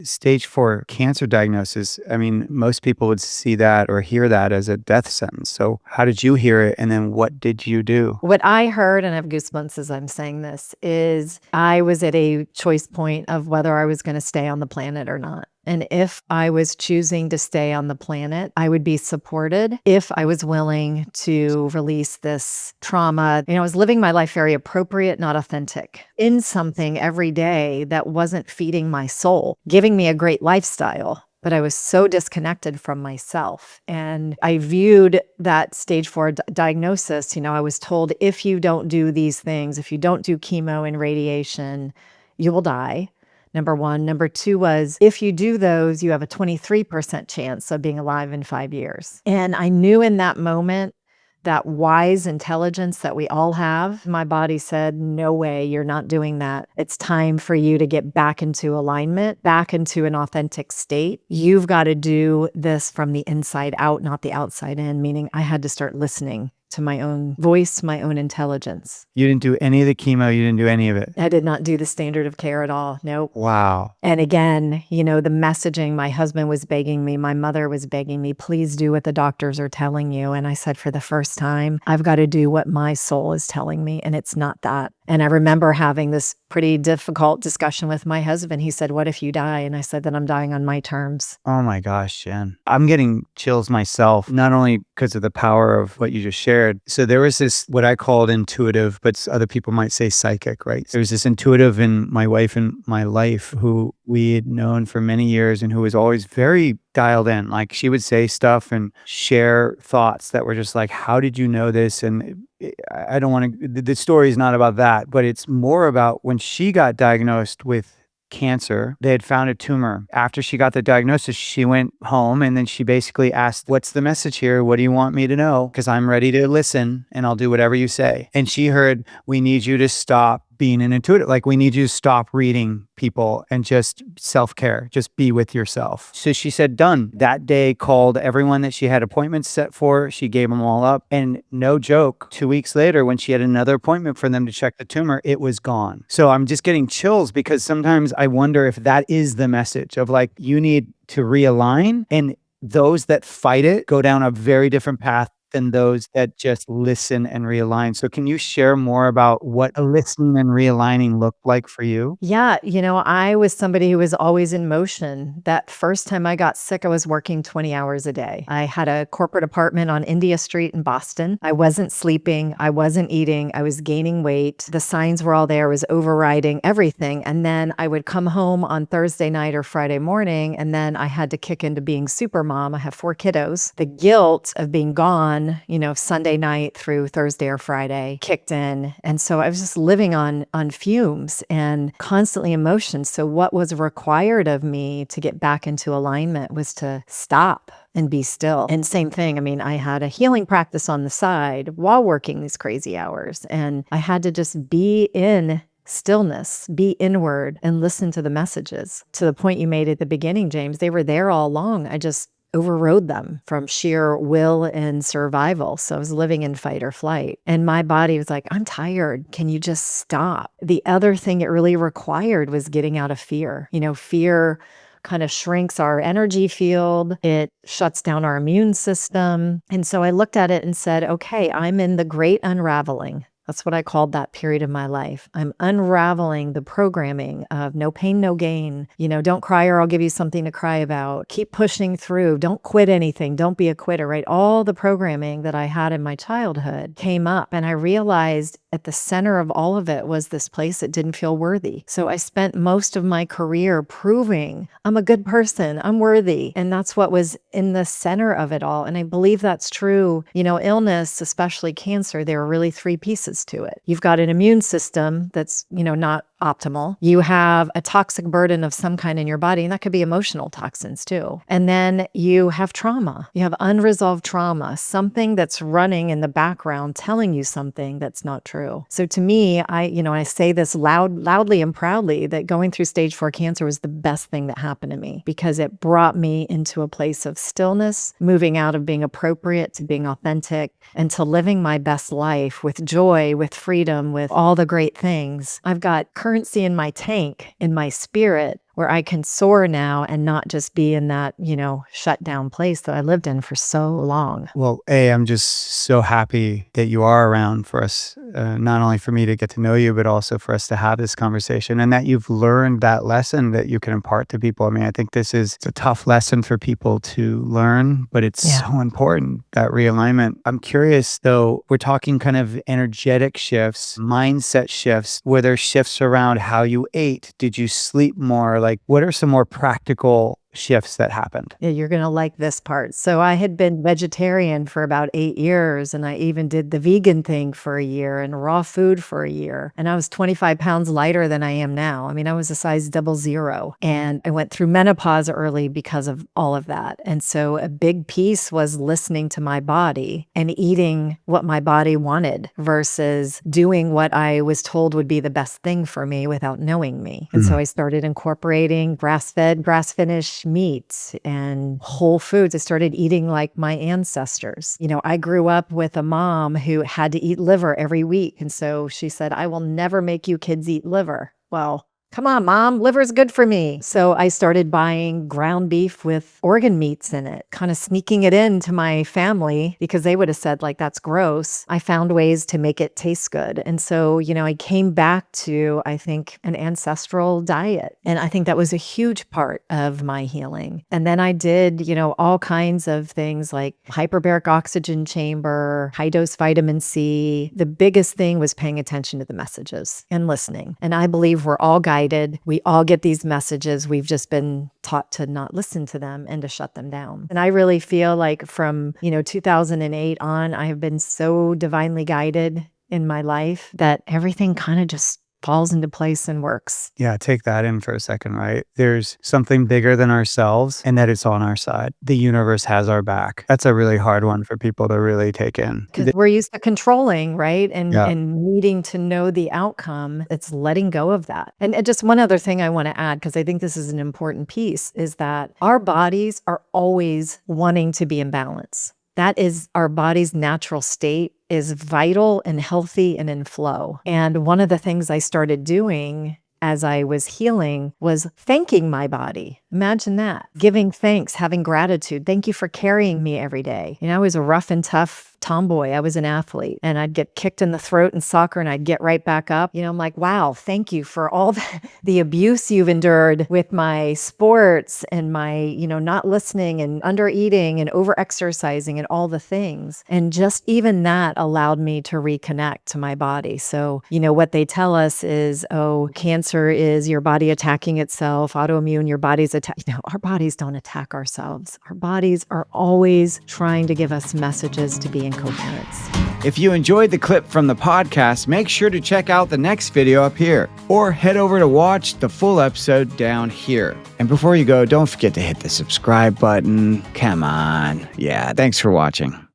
Stage 4 cancer diagnosis, I mean, most people would see that or hear that as a death sentence. So how did you hear it? And then what did you do? What I heard, and I have goosebumps as I'm saying this, is I was at a choice point of whether I was going to stay on the planet or not. And if I was choosing to stay on the planet, I would be supported if I was willing to release this trauma. I was living my life very appropriate, not authentic, in something every day that wasn't feeding my soul, giving me a great lifestyle. But I was so disconnected from myself. And I viewed that stage 4 diagnosis. I was told, if you don't do these things, if you don't do chemo and radiation, you will die. Number one. Number two was, if you do those, you have a 23% chance of being alive in 5 years. And I knew in that moment, that wise intelligence that we all have, my body said, no way, you're not doing that. It's time for you to get back into alignment, back into an authentic state. You've got to do this from the inside out, not the outside in, meaning I had to start listening to my own voice, my own intelligence. You didn't do any of the chemo. You didn't do any of it. I did not do the standard of care at all. Nope. Wow. And again, the messaging, my husband was begging me, my mother was begging me, please do what the doctors are telling you. And I said, for the first time, I've got to do what my soul is telling me. And it's not that. And I remember having this pretty difficult discussion with my husband. He said, what if you die? And I said that I'm dying on my terms. Oh my gosh, Jen. I'm getting chills myself, not only because of the power of what you just shared. So there was this, what I called intuitive, but other people might say psychic, right? There was this intuitive in my wife and my life who we had known for many years and who was always very dialed in. Like she would say stuff and share thoughts that were just like, how did you know this? And I don't want to, the story is not about that, but it's more about when she got diagnosed with cancer. They had found a tumor. After she got the diagnosis, she went home and then she basically asked, what's the message here? What do you want me to know? Because I'm ready to listen and I'll do whatever you say. And she heard, we need you to stop being an intuitive. Like we need you to stop reading people and just self-care, just be with yourself. So she said, done. That day called everyone that she had appointments set for. She gave them all up. And no joke, 2 weeks later, when she had another appointment for them to check the tumor, it was gone. So I'm just getting chills because sometimes I wonder if that is the message of like, you need to realign, and those that fight it go down a very different path than those that just listen and realign. So can you share more about what a listening and realigning looked like for you? Yeah, I was somebody who was always in motion. That first time I got sick, I was working 20 hours a day. I had a corporate apartment on India Street in Boston. I wasn't sleeping. I wasn't eating. I was gaining weight. The signs were all there. I was overriding everything. And then I would come home on Thursday night or Friday morning, and then I had to kick into being super mom. I have 4 kiddos. The guilt of being gone, Sunday night through Thursday or Friday kicked in. And so I was just living on fumes and constantly in motion. So what was required of me to get back into alignment was to stop and be still. And same thing. I mean, I had a healing practice on the side while working these crazy hours. And I had to just be in stillness, be inward and listen to the messages. To the point you made at the beginning, James, they were there all along. I just overrode them from sheer will and survival. So I was living in fight or flight. And my body was like, I'm tired. Can you just stop? The other thing it really required was getting out of fear. Fear kind of shrinks our energy field. It shuts down our immune system. And so I looked at it and said, okay, I'm in the great unraveling. That's what I called that period of my life. I'm unraveling the programming of no pain, no gain. Don't cry or I'll give you something to cry about. Keep pushing through. Don't quit anything. Don't be a quitter, right? All the programming that I had in my childhood came up, and I realized at the center of all of it was this place that didn't feel worthy. So I spent most of my career proving I'm a good person, I'm worthy. And that's what was in the center of it all. And I believe that's true. Illness, especially cancer, there are really 3 pieces to it. You've got an immune system that's, not optimal. You have a toxic burden of some kind in your body, and that could be emotional toxins too. And then you have trauma. You have unresolved trauma, something that's running in the background telling you something that's not true. So to me, I say this loudly and proudly that going through stage 4 cancer was the best thing that happened to me, because it brought me into a place of stillness, moving out of being appropriate to being authentic and to living my best life with joy, with freedom, with all the great things. I've got currency in my tank, in my spirit, where I can soar now and not just be in that, shut down place that I lived in for so long. Well, I'm just so happy that you are around for us, not only for me to get to know you, but also for us to have this conversation, and that you've learned that lesson that you can impart to people. I mean, I think it's a tough lesson for people to learn, but it's so important, that realignment. I'm curious though, we're talking kind of energetic shifts, mindset shifts. Were there shifts around how you ate? Did you sleep more? Like, what are some more practical shifts that happened? Yeah, you're going to like this part. So I had been vegetarian for about 8 years, and I even did the vegan thing for a year and raw food for a year. And I was 25 pounds lighter than I am now. I mean, I was a size 00. And I went through menopause early because of all of that. And so a big piece was listening to my body and eating what my body wanted versus doing what I was told would be the best thing for me without knowing me. And so I started incorporating grass-fed, grass-finished meats and whole foods. I started eating like my ancestors. I grew up with a mom who had to eat liver every week. And so she said, I will never make you kids eat liver. Well, come on, Mom, liver's good for me. So I started buying ground beef with organ meats in it, kind of sneaking it into my family because they would have said, like, that's gross. I found ways to make it taste good. And so, I came back to, I think, an ancestral diet. And I think that was a huge part of my healing. And then I did, all kinds of things like hyperbaric oxygen chamber, high dose vitamin C. The biggest thing was paying attention to the messages and listening. And I believe we're all guided. We all get these messages. We've just been taught to not listen to them and to shut them down. And I really feel like from, 2008 on, I have been so divinely guided in my life that everything kind of just falls into place and works. Yeah, take that in for a second, right? There's something bigger than ourselves and that it's on our side. The universe has our back. That's a really hard one for people to really take in. Because we're used to controlling, right? And needing to know the outcome. It's letting go of that. And just one other thing I want to add, because I think this is an important piece, is that our bodies are always wanting to be in balance. That is our body's natural state, is vital and healthy and in flow. And one of the things I started doing as I was healing was thanking my body. Imagine that. Giving thanks, having gratitude. Thank you for carrying me every day. I was a rough and tough tomboy. I was an athlete, and I'd get kicked in the throat in soccer and I'd get right back up. I'm like, wow, thank you for all the abuse you've endured with my sports and my, not listening and under eating and over exercising and all the things. And just even that allowed me to reconnect to my body. So, what they tell us is, cancer is your body attacking itself, autoimmune, your body's our bodies don't attack ourselves. Our bodies are always trying to give us messages to be in coherence. If you enjoyed the clip from the podcast, make sure to check out the next video up here, or head over to watch the full episode down here. And before you go, don't forget to hit the subscribe button. Come on. Yeah, thanks for watching.